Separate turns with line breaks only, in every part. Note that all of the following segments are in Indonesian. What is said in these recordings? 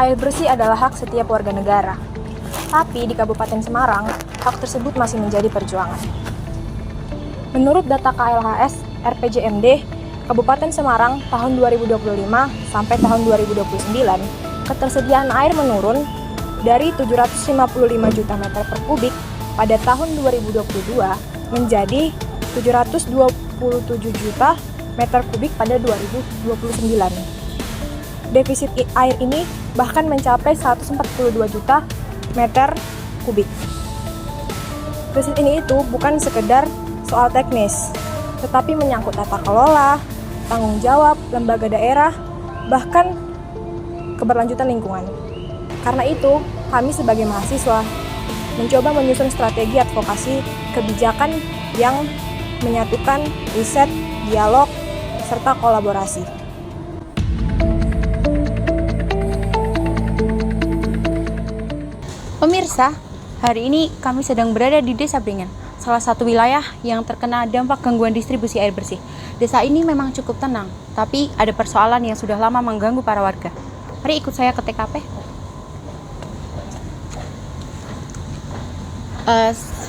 Air bersih adalah hak setiap warga negara. Tapi di Kabupaten Semarang, hak tersebut masih menjadi perjuangan. Menurut data KLHS RPJMD, Kabupaten Semarang tahun 2025 sampai tahun 2029, ketersediaan air menurun dari 755 juta meter per kubik pada tahun 2022 menjadi 727 juta meter kubik pada 2029. Defisit air ini bahkan mencapai 142 juta meter kubik. Defisit ini itu bukan sekedar soal teknis, tetapi menyangkut tata kelola, tanggung jawab lembaga daerah, bahkan keberlanjutan lingkungan. Karena itu, kami sebagai mahasiswa mencoba menyusun strategi advokasi kebijakan yang menyatukan riset, dialog, serta kolaborasi.
Pemirsa, hari ini kami sedang berada di Desa Bringan, salah satu wilayah yang terkena dampak gangguan distribusi air bersih. Desa ini memang cukup tenang, tapi ada persoalan yang sudah lama mengganggu para warga. Mari ikut saya ke TKP.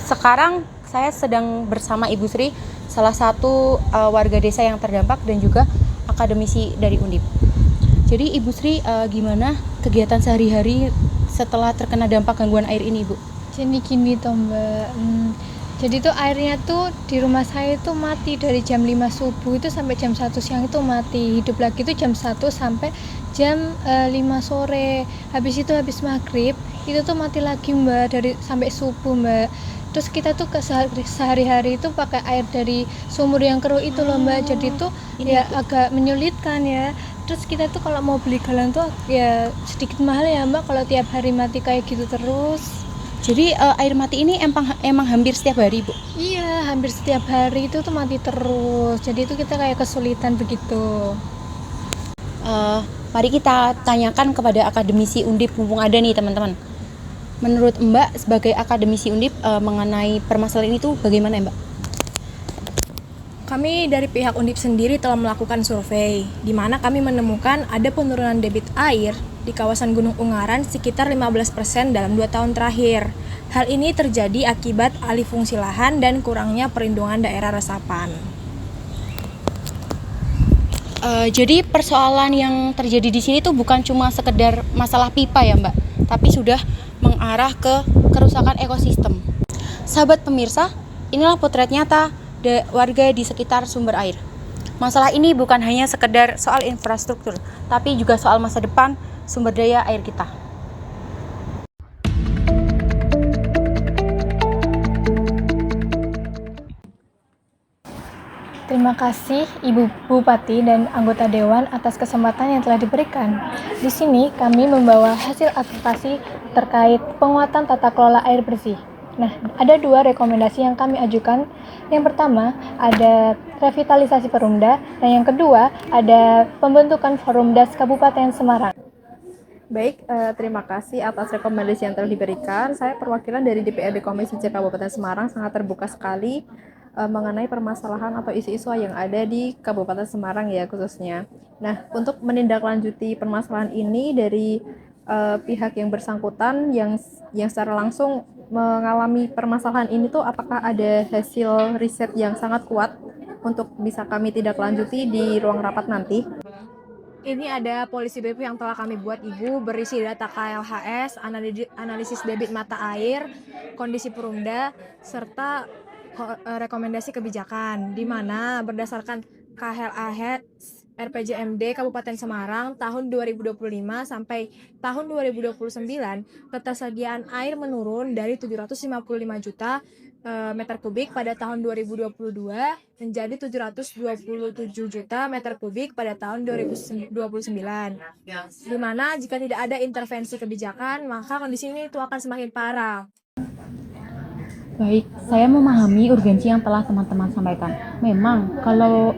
Sekarang saya sedang bersama Ibu Sri, salah satu warga desa yang terdampak dan juga akademisi dari Undip. Jadi Ibu Sri, gimana kegiatan sehari-hari setelah terkena dampak gangguan air ini, Bu?
Jadi gini toh Mbak, jadi tuh airnya tuh di rumah saya itu mati dari jam 5 subuh itu sampai jam 1 siang itu mati. Hidup lagi itu jam 1 sampai jam 5 sore. Habis itu habis maghrib itu tuh mati lagi Mbak, dari sampai subuh Mbak. Terus kita tuh sehari-hari itu pakai air dari sumur yang keruh itu loh Mbak. Jadi tuh ya agak menyulitkan ya. Terus kita tuh kalau mau beli galon tuh ya sedikit mahal ya Mbak kalau tiap hari mati kayak gitu terus.
Jadi air mati ini emang hampir setiap hari, Bu?
Iya, hampir setiap hari itu tuh mati terus. Jadi itu kita kayak kesulitan begitu.
Mari kita tanyakan kepada akademisi Undip mumpung ada nih teman-teman. Menurut Mbak sebagai akademisi Undip mengenai permasalahan itu bagaimana Mbak?
Kami dari pihak Undip sendiri telah melakukan survei, di mana kami menemukan ada penurunan debit air di kawasan Gunung Ungaran sekitar 15% dalam 2 tahun terakhir. Hal ini terjadi akibat alih fungsi lahan dan kurangnya perlindungan daerah resapan.
Jadi persoalan yang terjadi di sini tuh bukan cuma sekedar masalah pipa ya Mbak, tapi sudah mengarah ke kerusakan ekosistem. Sahabat pemirsa, inilah potret nyata warga di sekitar sumber air. Masalah ini bukan hanya sekedar soal infrastruktur, tapi juga soal masa depan sumber daya air kita.
Terima kasih Ibu Bupati dan anggota Dewan atas kesempatan yang telah diberikan. Di sini kami membawa hasil advokasi terkait penguatan tata kelola air bersih. Nah, ada 2 rekomendasi yang kami ajukan. Yang pertama, ada revitalisasi Perumda, dan yang kedua, ada pembentukan Forumdas Kabupaten Semarang.
Baik, terima kasih atas rekomendasi yang telah diberikan. Saya perwakilan dari DPRD Komisi C Kabupaten Semarang sangat terbuka sekali mengenai permasalahan atau isu-isu yang ada di Kabupaten Semarang ya khususnya. Nah, untuk menindaklanjuti permasalahan ini dari pihak yang bersangkutan yang secara langsung mengalami permasalahan ini tuh apakah ada hasil riset yang sangat kuat untuk bisa kami tindak lanjuti di ruang rapat nanti?
Ini ada polisi BP yang telah kami buat Ibu, berisi data KLHS, analisis debit mata air, kondisi Perumda, serta rekomendasi kebijakan, di mana berdasarkan KLHS RPJMD Kabupaten Semarang tahun 2025 sampai tahun 2029, ketersediaan air menurun dari 755 juta meter kubik pada tahun 2022 menjadi 727 juta meter kubik pada tahun 2029. Di mana jika tidak ada intervensi kebijakan, maka kondisi ini itu akan semakin parah.
Baik, saya memahami urgensi yang telah teman-teman sampaikan. Memang, kalau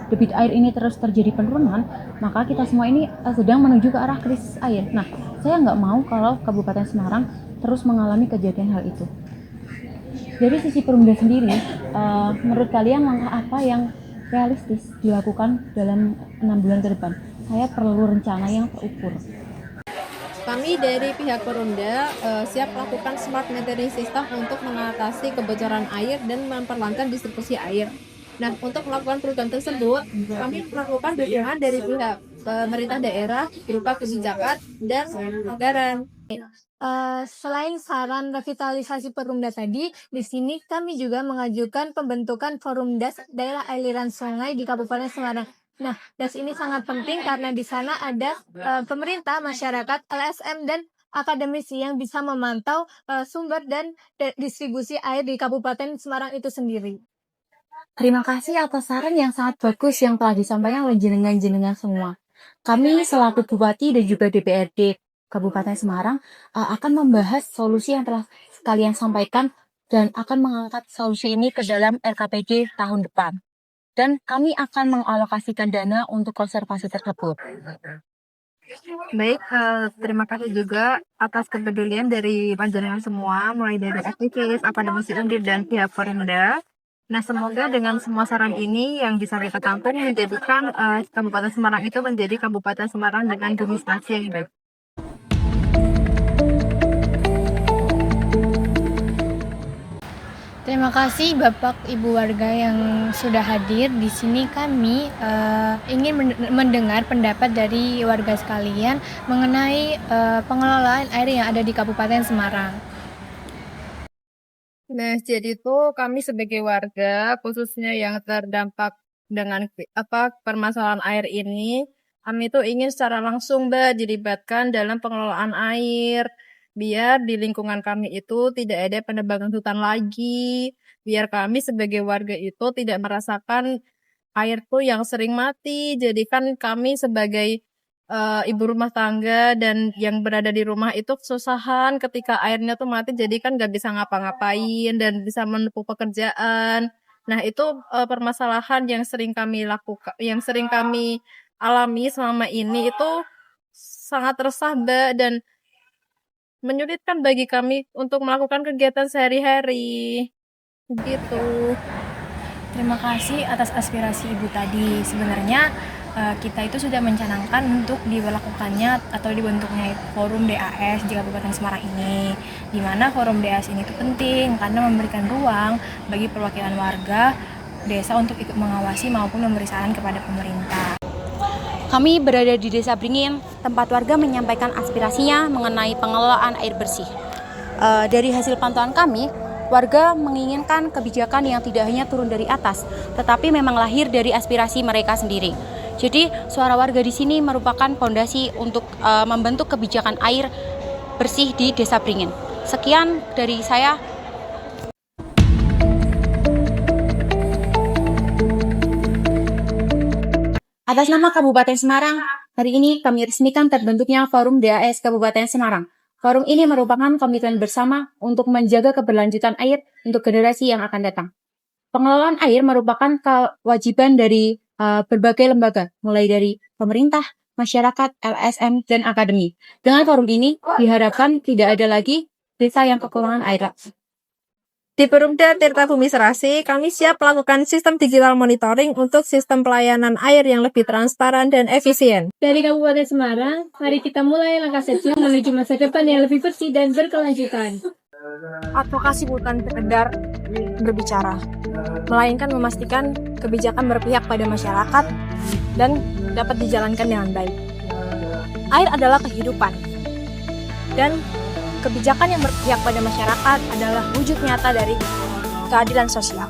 debit air ini terus terjadi penurunan, maka kita semua ini sedang menuju ke arah krisis air. Nah, saya nggak mau kalau Kabupaten Semarang terus mengalami kejadian hal itu. Dari sisi Perumda sendiri, menurut kalian langkah apa yang realistis dilakukan dalam 6 bulan ke depan? Saya perlu rencana yang terukur.
Kami dari pihak Perumda siap melakukan smart metering system untuk mengatasi kebocoran air dan memperlancar distribusi air. Nah, untuk melakukan program tersebut, kami melakukan dukungan dari pihak pemerintah daerah berupa kebijakan dan anggaran.
Selain saran revitalisasi Perumda tadi, di sini kami juga mengajukan pembentukan Forum DAS Daerah Aliran Sungai di Kabupaten Semarang. Nah, DAS ini sangat penting karena di sana ada pemerintah, masyarakat, LSM, dan akademisi yang bisa memantau sumber dan distribusi air di Kabupaten Semarang itu sendiri.
Terima kasih atas saran yang sangat bagus yang telah disampaikan oleh jenengan-jenengan semua. Kami selaku Bupati dan juga DPRD Kabupaten Semarang akan membahas solusi yang telah kalian sampaikan dan akan mengangkat solusi ini ke dalam RKPD tahun depan. Dan kami akan mengalokasikan dana untuk konservasi tersebut.
Baik, terima kasih juga atas kepedulian dari panjenengan semua, mulai dari aktivis, akademisi Undip, dan pihak Perumda. Nah, semoga dengan semua saran ini yang bisa kita tampung menjadikan Kabupaten Semarang itu menjadi Kabupaten Semarang dengan administrasi yang baik.
Terima kasih Bapak Ibu warga yang sudah hadir. Di sini kami ingin mendengar pendapat dari warga sekalian mengenai pengelolaan air yang ada di Kabupaten Semarang.
Nah, jadi itu kami sebagai warga, khususnya yang terdampak dengan permasalahan air ini, kami itu ingin secara langsung dilibatkan dalam pengelolaan air. Biar di lingkungan kami itu tidak ada penebangan hutan lagi. Biar kami sebagai warga itu tidak merasakan air tuh yang sering mati. Jadi kan kami sebagai ibu rumah tangga dan yang berada di rumah itu kesusahan ketika airnya tuh mati. Jadi kan gak bisa ngapa-ngapain dan bisa menempuh pekerjaan. Nah, itu permasalahan yang sering kami lakukan, yang sering kami alami selama ini itu sangat resah, Mbak, dan menyulitkan bagi kami untuk melakukan kegiatan sehari-hari. Gitu.
Terima kasih atas aspirasi Ibu tadi. Sebenarnya kita itu sudah mencanangkan untuk dilakukannya atau dibentuknya Forum DAS di Kabupaten Semarang ini. Di mana Forum DAS ini itu penting karena memberikan ruang bagi perwakilan warga desa untuk ikut mengawasi maupun memberi saran kepada pemerintah.
Kami berada di Desa Bringin, tempat warga menyampaikan aspirasinya mengenai pengelolaan air bersih. Dari hasil pantauan kami, warga menginginkan kebijakan yang tidak hanya turun dari atas, tetapi memang lahir dari aspirasi mereka sendiri. Jadi, suara warga di sini merupakan fondasi untuk membentuk kebijakan air bersih di Desa Bringin. Sekian dari saya. Atas nama Kabupaten Semarang, hari ini kami resmikan terbentuknya Forum DAS Kabupaten Semarang. Forum ini merupakan komitmen bersama untuk menjaga keberlanjutan air untuk generasi yang akan datang. Pengelolaan air merupakan kewajiban dari berbagai lembaga, mulai dari pemerintah, masyarakat, LSM, dan akademi. Dengan forum ini, diharapkan tidak ada lagi desa yang kekurangan air.
Di Perumda Tirta Bumi Serasi, kami siap melakukan sistem digital monitoring untuk sistem pelayanan air yang lebih transparan dan efisien.
Dari Kabupaten Semarang, mari kita mulai langkah kecil menuju masa depan yang lebih bersih dan berkelanjutan.
Advokasi bukan sekedar berbicara, melainkan memastikan kebijakan berpihak pada masyarakat dan dapat dijalankan dengan baik. Air adalah kehidupan, dan kebijakan yang berpihak pada masyarakat adalah wujud nyata dari keadilan sosial.